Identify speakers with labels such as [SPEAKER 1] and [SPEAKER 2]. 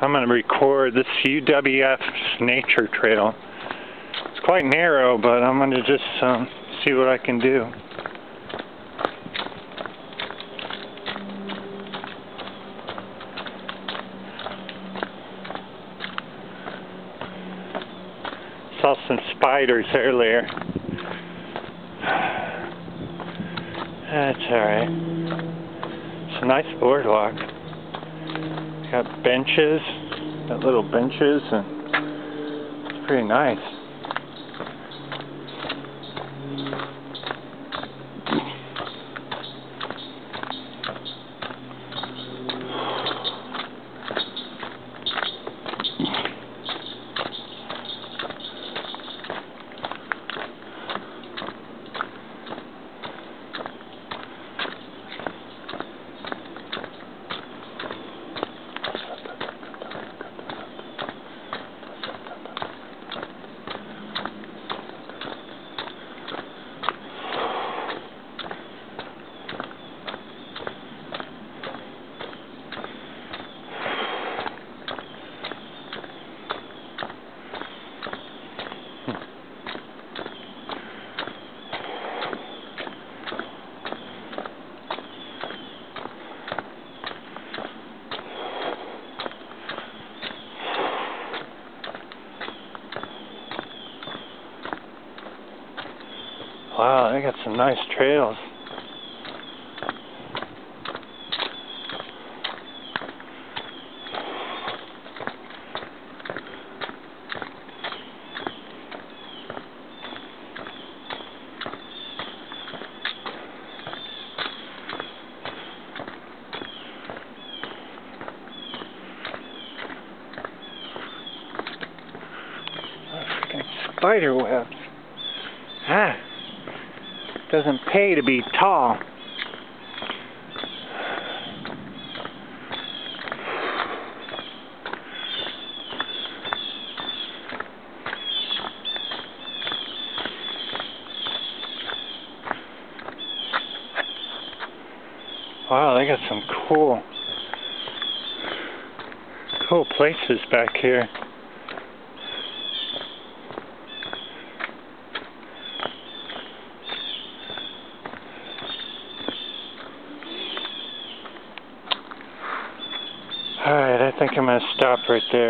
[SPEAKER 1] I'm going to record this UWF Nature Trail. It's quite narrow, but I'm going to just see what I can do. Saw some spiders earlier. That's alright. It's a nice boardwalk. Got benches, got little benches, and it's pretty nice. Wow, they got some nice trails. Freaking spider webs. Ah! Doesn't pay to be tall. Wow, they got some cool places back here. Alright, I think I'm going to stop right there.